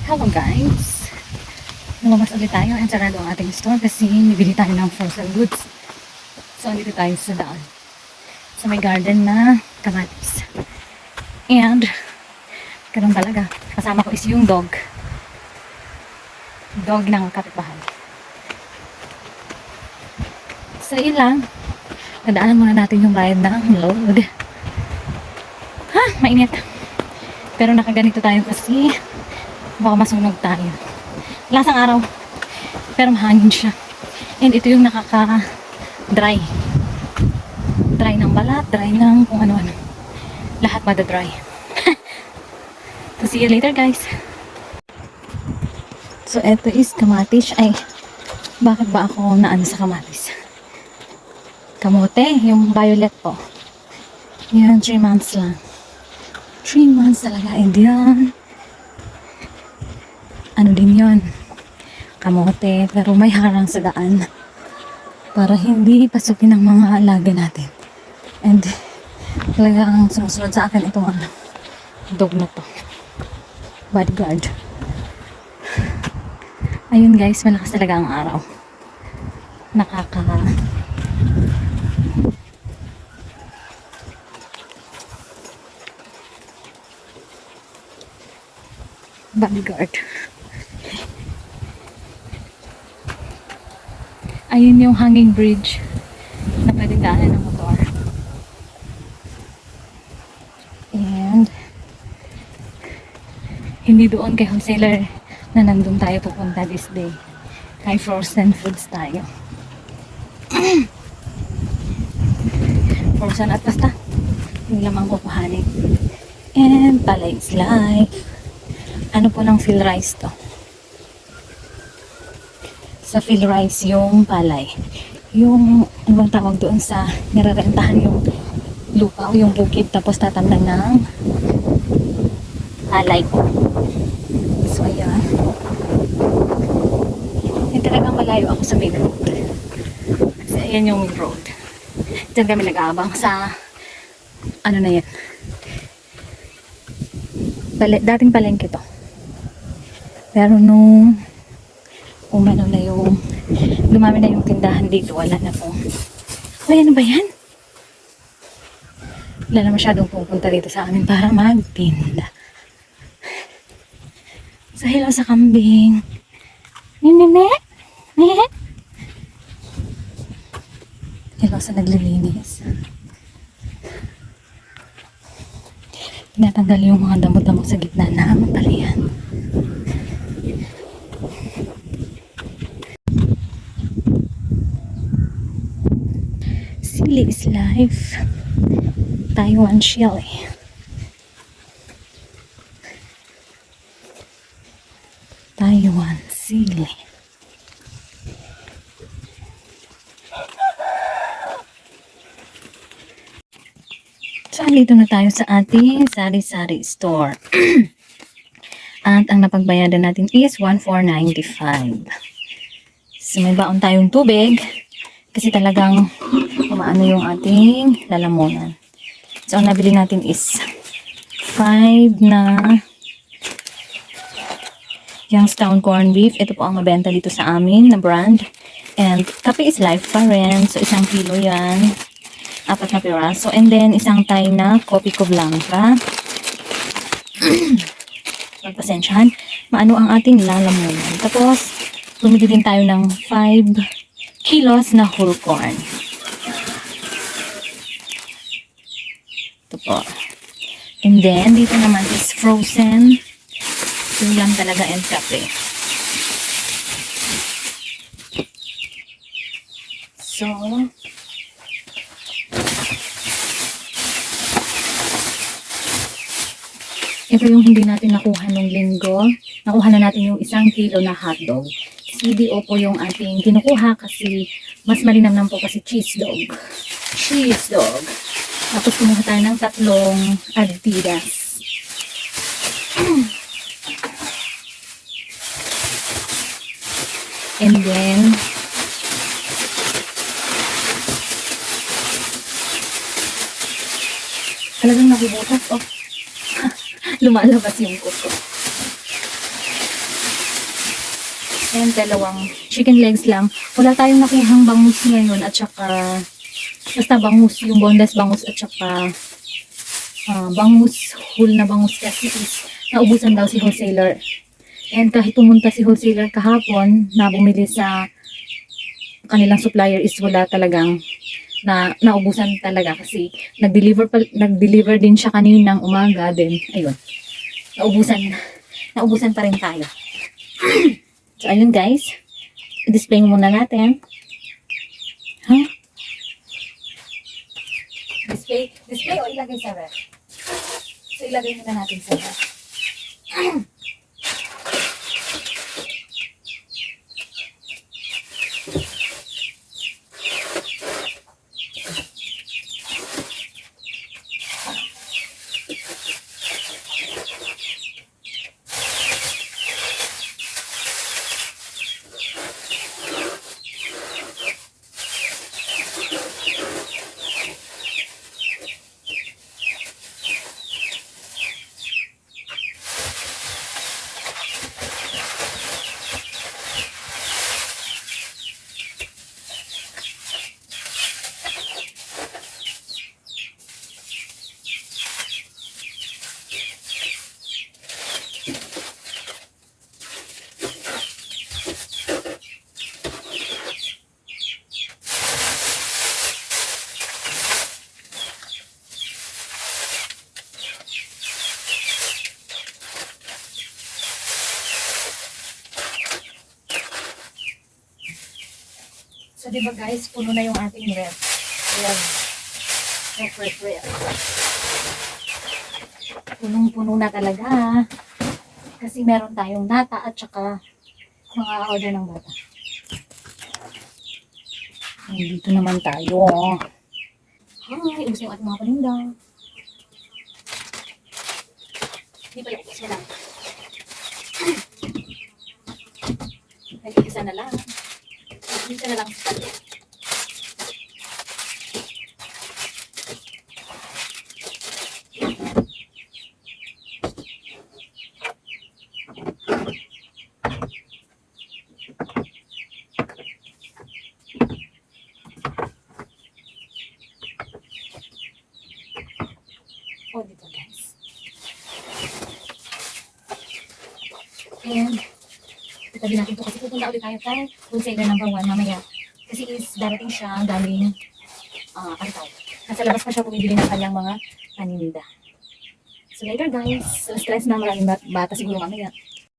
Hello guys! Lumabas ulit tayo and sarado ang ating store kasi nabili tayo ng frozen goods. So, andito tayo sa daan. Sa may garden na kamatis. And, ganun talaga. Kasama ko is yung dog. Dog ng kapitbahay. So, yun lang. Nadaanan muna natin yung bayad ng load. Ha! Mainit. Pero nakaganito tayo kasi baka masunog tayo. Lasang araw. Pero mahangin siya. And ito yung nakaka-dry. Dry ng balat, dry ng kung ano-ano. Lahat madadry. So, see you later guys. So, ito is kamatis. Ay, bakit ba ako naano sa kamatis? Kamote, yung violet po. Yan, 3 months lang. 3 months talaga. And yan, ano din yon, kamote, pero may harang sa daan para hindi pasukin ng mga alaga natin. And talagang sumusunod sa akin itong dog na to, bodyguard. Ayun guys, malakas talaga ang araw. Bodyguard. Ayun yung hanging bridge na pwedeng daanan ng motor. And hindi doon kay wholesaler na nandun tayo pupunta this day. Kay frozen foods tayo. Frozen at basta yung lamang kukuhanin. And pala is life. Ano po ng fill rice to? Sa fill rice yung palay. Yung, ano bang tawag doon sa nirerentahan yung lupa o yung bukid tapos tatamnan ng palay po. So, ayan. Talagang malayo ako sa main road. Kasi ayan yung main road. Diyan kami nag-aabang sa ano na yan. Dating palengke to. Pero nung umano na yung dumami na yung tindahan dito, wala na po. Ay, ano ba yan? Wala na masyadong pupunta dito sa amin para magtinda. So, hello sa kambing. Nene? Hello sa naglilinis. Tinatanggal yung mga damot-damot sa gitna ng palayan. Sili is life. Taiwan chili. Taiwan sili. So, dito na tayo sa ating sari-sari store. At ang napagbayadan natin is 1,495. So, may baon tayong tubig kasi talagang umaano yung ating lalamunan. So, ang nabili natin is 5 na Youngstown corned beef. Ito po ang mabenta dito sa amin na brand. And kape is life pa rin. So, 1 kilo yan. 4 na piraso. And then, isang tay na Kopi Ko Blanca. Magpasensyahan. Maano ang ating lalamunan. Tapos, bumili din tayo ng 5 kilos na whole corn. Ito po. And then, dito naman is frozen. Ulam talaga and kape. So, ito yung hindi natin nakuha nung linggo. Nakuha na natin yung 1 kilo na hotdog. CDO po yung ating kinukuha kasi mas malinamnam po kasi cheese dog. Cheese dog. Tapos kumuha tayo ng 3 Adidas. And then, talagang nabubutas. Oh, lumalabas yung kuko. And dalawang chicken legs lang. Wala tayong nakuhang bangus ngayon at saka basta bangus, yung boneless bangus at saka bangus, whole na bangus kasi is naubusan daw si wholesaler. And kahit pumunta si wholesaler kahapon na bumili sa kanilang supplier is wala talagang naubusan talaga kasi nag-deliver din siya kaninang umaga din. Ayun. Naubusan pa rin tayo. So, ayun guys. I-display muna natin. Display o ilagay sa ref? So, ilagay muna natin sa ref. So, di ba guys, puno na yung ating ref. Ayan. Ref. Punong-puno na talaga. Kasi meron tayong nata at saka mga order ng bata. Dito naman tayo. Hi, ubos yung ating mga paninda. Hindi pa yung isa lang. Nag-isa na lang. Isa na lang. Oh, dito guys. And itabi natin ito kasi pupunta ulit tayo kay wholesaler number 1 mamaya. Kasi is darating siya galing Antaw. Nasa labas pa siya bumibili ng kanyang mga paninda. So later guys, so stress na maraming bata siguro mamaya.